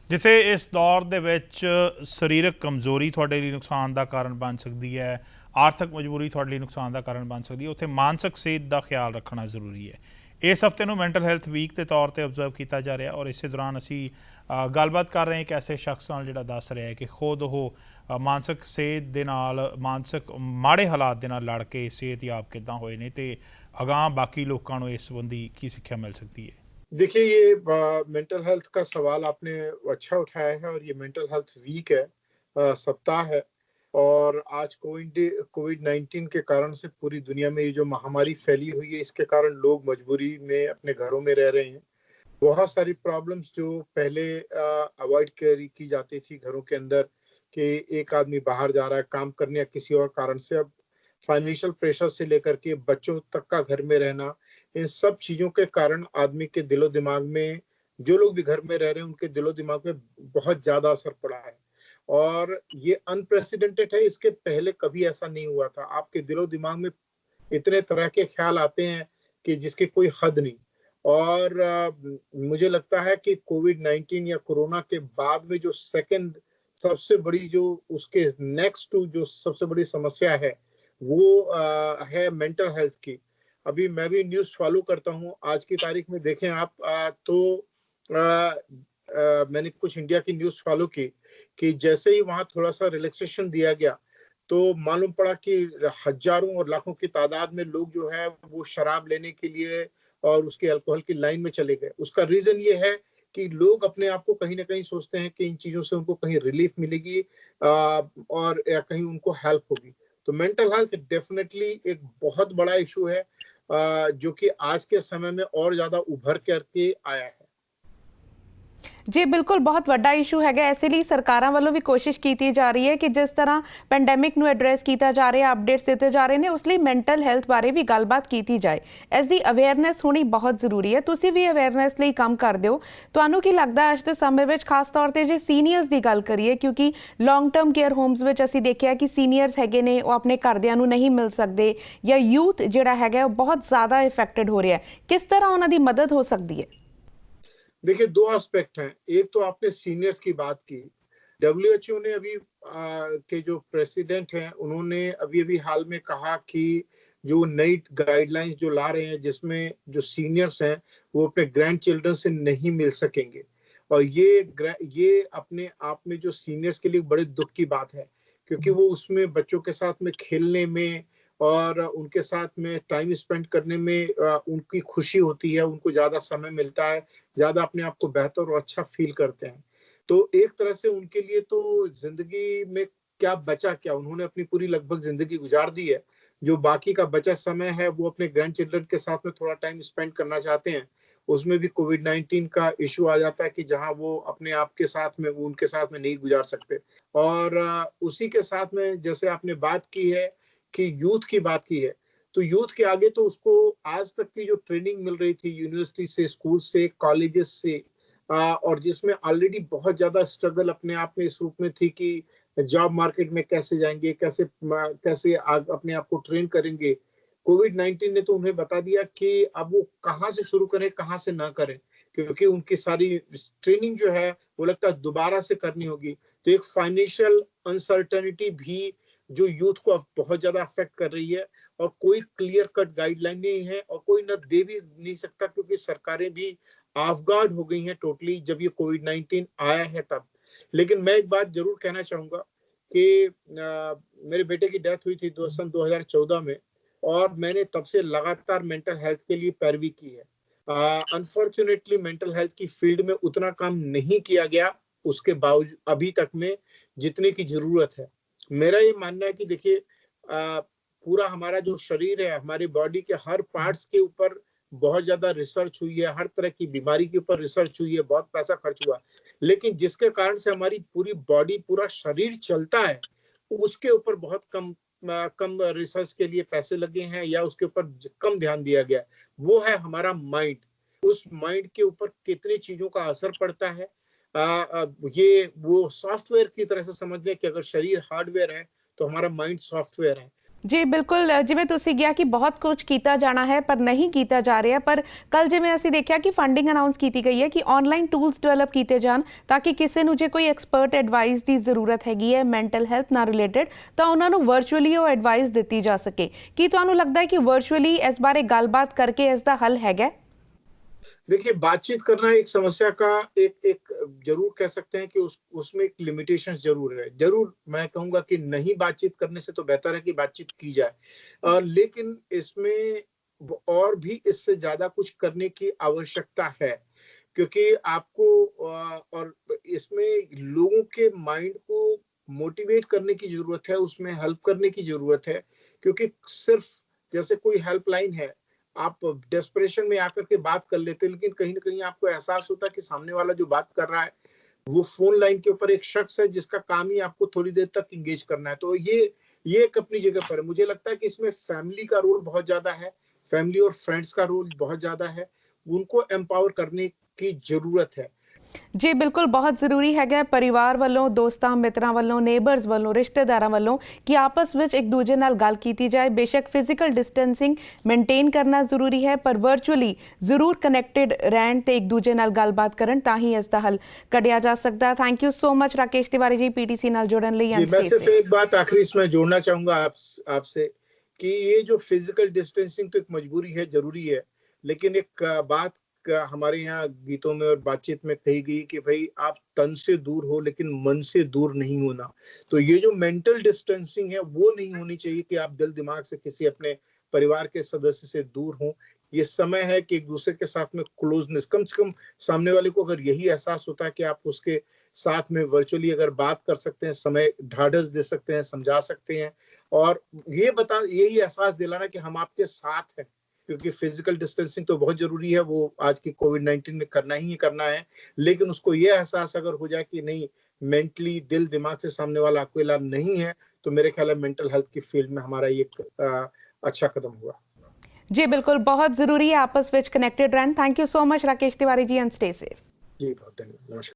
ਜਿੱਥੇ ਇਸ ਦੌਰ ਦੇ ਵਿੱਚ ਸਰੀਰਕ ਕਮਜ਼ੋਰੀ ਤੁਹਾਡੇ ਲਈ ਨੁਕਸਾਨ ਦਾ ਕਾਰਨ ਬਣ ਸਕਦੀ ਹੈ, ਆਰਥਿਕ ਮਜਬੂਰੀ ਤੁਹਾਡੇ ਲਈ ਨੁਕਸਾਨ ਦਾ ਕਾਰਨ ਬਣ ਸਕਦੀ ਹੈ, ਉੱਥੇ ਮਾਨਸਿਕ ਸਿਹਤ ਦਾ ਖਿਆਲ ਰੱਖਣਾ ਜ਼ਰੂਰੀ ਹੈ। ਇਸ ਹਫਤੇ ਨੂੰ ਮੈਂਟਲ ਹੈਲਥ ਵੀਕ ਦੇ ਤੌਰ 'ਤੇ ਆਬਜ਼ਰਵ ਕੀਤਾ ਜਾ ਰਿਹਾ ਔਰ ਇਸੇ ਦੌਰਾਨ ਅਸੀਂ ਗੱਲਬਾਤ ਕਰ ਰਹੇ ਹਾਂ ਇੱਕ ਐਸੇ ਸ਼ਖਸ ਨਾਲ ਜਿਹੜਾ ਦੱਸ ਰਿਹਾ ਹੈ ਕਿ ਖੁਦ ਉਹ ਮਾਨਸਿਕ ਸਿਹਤ ਦੇ ਨਾਲ, ਮਾਨਸਿਕ ਮਾੜੇ ਹਾਲਾਤ ਦੇ ਨਾਲ ਲੜ ਕੇ ਸਿਹਤਯਾਬ ਕਿੱਦਾਂ ਹੋਏ ਨੇ ਤੇ ਅਗਾਂਹ बाकी लोगों को इस संबंधी की शिक्षा मिल सकती है। देखिए, ये मेंटल हेल्थ का सवाल आपने अच्छा उठाया है और ये मेंटल हेल्थ वीक है, सप्ताह है। और आज कोविड 19 के कारण से पूरी दुनिया में ये जो महामारी फैली हुई है, इसके कारण लोग मजबूरी में अपने घरों में रह रहे हैं। बहुत सारी प्रॉब्लम्स जो पहले अवॉइड की जाती थी घरों के अंदर, कि एक आदमी बाहर जा रहा है काम करने या किसी और कारण से, अब फाइनेंशियल प्रेशर से लेकर के बच्चों तक का घर में रहना, इन सब चीजों के कारण आदमी के दिलो दिमाग में, जो लोग भी घर में रह रहे हैं उनके दिलो दिमाग में बहुत ज्यादा असर पड़ा है। और ये अनप्रेसिडेंटेड है, इसके पहले कभी ऐसा नहीं हुआ था। आपके दिलो दिमाग में इतने तरह के ख्याल आते हैं कि जिसकी कोई हद नहीं। और मुझे लगता है कि कोविड 19 या कोरोना के बाद में जो सेकंड सबसे बड़ी, जो उसके नेक्स्ट टू जो सबसे बड़ी समस्या है, वो है मेंटल हेल्थ की। अभी मैं भी न्यूज़ फॉलो करता हूँ। आज की तारीख में देखें आप, तो मैंने कुछ इंडिया की न्यूज़ फॉलो की कि जैसे ही वहाँ थोड़ा-सा रिलैक्सेशन दिया गया, तो मालूम पड़ा कि हज़ारों और लाखों की तादाद में लोग जो है वो शराब लेने के लिए और उसके अल्कोहल की लाइन में चले गए। उसका रीज़न ये है कि लोग अपने आप को कहीं न कहीं सोचते हैं कि इन चीज़ों से उनको कहीं रिलीफ मिलेगी, और या कहीं उनको हेल्प होगी। तो मेंटल हेल्थ डेफिनेटली एक बहुत बड़ा इशू है, जो कि आज के समय में और ज़्यादा उभर करके आया है। जी बिल्कुल, बहुत वड्डा इशू है। इसलिए सरकारों वालों भी कोशिश की जा रही है कि जिस तरह पेंडेमिक नूं एड्रैस किया जा रहा है, अपडेट्स दिते जा रहे हैं, उसलिए मैंटल हैल्थ बारे भी गलबात की जाए। इसकी अवेयरनेस होनी बहुत जरूरी है। तुसीं भी अवेयरनेस लिए काम करते हो। तुहानूं की लगता है अज के समय में, खास तौर पर जे सीनियर्स की गल करिए, क्योंकि लॉन्ग टर्म केयर होम्स में असीं देखिया कि सीनियर्स हैगे ने वो अपने घरदियां नूं नहीं मिल सकते, या यूथ जिहड़ा हैगा बहुत ज़्यादा इफेक्टेड हो रहा है। किस तरह उन्हां दी मदद हो सकती है? देखिए, दो एस्पेक्ट हैं। एक तो आपने सीनियर्स की बात की। डब्ल्यूएचओ ने अभी के जो प्रेसिडेंट हैं, उन्होंने अभी हाल में कहा कि जो नई गाइडलाइंस जो ला रहे हैं, जिसमें जो सीनियर्स हैं वो अपने ग्रैंड चिल्ड्रन से नहीं मिल सकेंगे। और ये अपने आप में जो सीनियर्स के लिए बड़े दुख की बात है, क्योंकि वो उसमें बच्चों के साथ में खेलने में और उनके साथ में टाइम स्पेंड करने में उनकी खुशी होती है, उनको ज़्यादा समय मिलता है, ज़्यादा अपने आप को बेहतर और अच्छा फ़ील करते हैं। तो एक तरह से उनके लिए तो ज़िंदगी में क्या बचा क्या? उन्होंने अपनी पूरी लगभग ज़िंदगी गुज़ार दी है। जो बाकी का बचा समय है, वो अपने ग्रैंड चिल्ड्रन के साथ में थोड़ा टाइम स्पेंड करना चाहते हैं। उसमें भी कोविड 19 का इश्यू आ जाता है कि जहाँ वो अपने आप के साथ में, वो उनके साथ में नहीं गुज़ार सकते। और उसी के साथ में, जैसे आपने बात की है कि यूथ की बात की है, तो यूथ के आगे तो उसको आज तक की जो ट्रेनिंग मिल रही थी यूनिवर्सिटी से, स्कूल से, कॉलेजेस से, और जिसमें ऑलरेडी बहुत ज़्यादा स्ट्रगल अपने आप में इस रूप में थी कि जॉब मार्केट में कैसे जाएँगे, कैसे अपने आप को ट्रेन करेंगे। कोविड 19 ने तो उन्हें बता दिया कि अब वो कहाँ से शुरू करें, कहाँ से ना करें, क्योंकि उनकी सारी ट्रेनिंग जो है वो लगता है दोबारा से करनी होगी। तो एक फाइनेंशियल अनसर्टेनिटी भी जो यूथ को अब बहुत ज़्यादा अफेक्ट कर रही है, और कोई क्लियर कट गाइडलाइन नहीं है और कोई न दे भी नहीं सकता, क्योंकि सरकारें भी ऑफ गार्ड हो गई हैं टोटली जब ये कोविड 19 आया है तब। लेकिन मैं एक बात जरूर कहना चाहूंगा कि मेरे बेटे की डेथ हुई थी सन 2014 में, और मैंने तब से लगातार मेंटल हेल्थ के लिए पैरवी की है। अनफॉर्चुनेटली मेंटल हेल्थ की फील्ड में उतना काम नहीं किया गया उसके बावजूद अभी तक में, जितने की जरूरत है। मेरा ये मानना है कि देखिए, पूरा हमारा जो शरीर है, हमारी बॉडी के हर पार्ट्स के ऊपर बहुत ज्यादा रिसर्च हुई है, हर तरह की बीमारी के ऊपर रिसर्च हुई है, बहुत पैसा खर्च हुआ, लेकिन जिसके कारण से हमारी पूरी बॉडी, पूरा शरीर चलता है, उसके ऊपर बहुत कम रिसर्च के लिए पैसे लगे हैं, या उसके ऊपर कम ध्यान दिया गया है। वो है हमारा माइंड। उस माइंड के ऊपर कितनी चीजों का असर पड़ता है, ये वो सॉफ्टवेयर की तरह से समझ लें कि अगर शरीर हार्डवेयर है तो हमारा माइंड सॉफ्टवेयर है। ਜੀ ਬਿਲਕੁਲ ਜਿਵੇਂ ਤੁਸੀਂ ਕਿਹਾ ਕਿ ਬਹੁਤ ਕੁਝ ਕੀਤਾ ਜਾਣਾ ਹੈ ਪਰ ਨਹੀਂ ਕੀਤਾ ਜਾ ਰਿਹਾ, ਪਰ ਕੱਲ ਜਿਵੇਂ ਅਸੀਂ ਦੇਖਿਆ ਕਿ ਫੰਡਿੰਗ ਅਨਾਉਂਸ ਕੀਤੀ ਗਈ ਹੈ ਕਿ ਆਨਲਾਈਨ ਟੂਲਸ ਡਿਵੈਲਪ ਕੀਤੇ ਜਾਣ ਤਾਂ ਕਿ ਕਿਸੇ ਨੂੰ ਜੇ ਕੋਈ ਐਕਸਪਰਟ ਐਡਵਾਈਸ ਦੀ ਜ਼ਰੂਰਤ ਹੈਗੀ ਹੈ ਮੈਂਟਲ ਹੈਲਥ ਨਾਲ ਰਿਲੇਟਡ ਤਾਂ ਉਹਨਾਂ ਨੂੰ ਵਰਚੁਅਲੀ ਉਹ ਐਡਵਾਈਸ ਦਿੱਤੀ ਜਾ ਸਕੇ। ਕੀ ਤੁਹਾਨੂੰ ਲੱਗਦਾ ਹੈ ਕਿ ਵਰਚੁਅਲੀ ਇਸ ਬਾਰੇ ਗੱਲਬਾਤ ਕਰਕੇ ਇਸ ਦਾ हल है? देखिए, बातचीत करना एक समस्या का एक जरूर कह सकते हैं कि उसमें एक लिमिटेशन जरूर है। जरूर मैं कहूंगा कि नहीं बातचीत करने से तो बेहतर है कि बातचीत की जाए, लेकिन इसमें और भी इससे ज्यादा कुछ करने की आवश्यकता है, क्योंकि आपको और इसमें लोगों के माइंड को मोटिवेट करने की जरूरत है, उसमें हेल्प करने की जरूरत है। क्योंकि सिर्फ जैसे कोई हेल्पलाइन है, आप डेस्परेशन में आकर के बात कर लेते हैं, लेकिन कहीं ना कहीं आपको एहसास होता है कि सामने वाला जो बात कर रहा है वो फोन लाइन के ऊपर एक शख्स है जिसका काम ही आपको थोड़ी देर तक इंगेज करना है। तो ये एक अपनी जगह पर है। मुझे लगता है कि इसमें फैमिली का रोल बहुत ज्यादा है, फैमिली और फ्रेंड्स का रोल बहुत ज्यादा है, उनको एम्पावर करने की जरूरत है। जी बिल्कुल, बहुत ਜ਼ਰੂਰੀ ਹੈਗਾ ਪਰਿਵਾਰ ਵੱਲੋਂ, ਦੋਸਤਾਂ ਮਿੱਤਰਾਂ ਵੱਲੋਂ, ਨੇਬਰਸ ਵੱਲੋਂ, ਰਿਸ਼ਤੇਦਾਰਾਂ ਵੱਲੋਂ ਕਿ ਆਪਸ ਵਿੱਚ ਇੱਕ ਦੂਜੇ ਨਾਲ ਗੱਲ ਕੀਤੀ ਜਾਏ। ਬੇਸ਼ੱਕ ਫਿਜ਼ੀਕਲ ਡਿਸਟੈਂਸਿੰਗ ਮੇਨਟੇਨ ਕਰਨਾ ਜ਼ਰੂਰੀ ਹੈ ਪਰ ਵਰਚੁਅਲੀ ਜ਼ਰੂਰ ਕਨੈਕਟਡ ਰਹਿਣ ਤੇ ਇੱਕ ਦੂਜੇ ਨਾਲ ਗੱਲਬਾਤ ਕਰਨ ਤਾਂ ਹੀ ਇਸ ਦਾ ਹੱਲ ਕੱਢਿਆ ਜਾ ਸਕਦਾ। Thank you so much Rakesh Tiwari ਜੀ ਪੀਟੀਸੀ ਨਾਲ ਜੁੜਨ ਲਈ। मैं सिर्फ एक बात आखिरी इसमें जोड़ना चाहूंगा आपसे कि ये जो फिजिकल डिस्टेंसिंग तो एक मजबूरी है, जरूरी है, लेकिन एक बात हमारे यहाँ गीतों में और बातचीत में कही गई कि भाई आप तन से दूर हो लेकिन मन से दूर नहीं होना। तो ये जो मेंटल डिस्टेंसिंग है वो नहीं होनी चाहिए कि आप दिल दिमाग से किसी अपने परिवार के सदस्य से दूर हो। ये समय है कि एक दूसरे के साथ में क्लोजनेस, कम से कम सामने वाले को अगर यही एहसास होता है कि आप उसके साथ में वर्चुअली अगर बात कर सकते हैं, समय ढाढ़स दे सकते हैं, समझा सकते हैं और यही एहसास दिलाना कि हम आपके साथ हैं। क्योंकि फिजिकल डिस्टेंसिंग तो बहुत जरूरी है, वो आज की कोविड-19 में करना ही करना है, लेकिन उसको ये एहसास अगर हो जाए कि नहीं, मेंटली दिल दिमाग से सामने वाला अकेला नहीं है, तो मेरे ख्याल है मेंटल हेल्थ की फील्ड में हमारा ये अच्छा कदम हुआ। जी बिल्कुल, बहुत जरूरी है आपस ਵਿੱਚ ਕਨੈਕਟਡ ਰਹਿਣ। Thank you so much Rakesh Tiwari ji and stay safe. जी बहुत धन्यवाद। नमस्कार।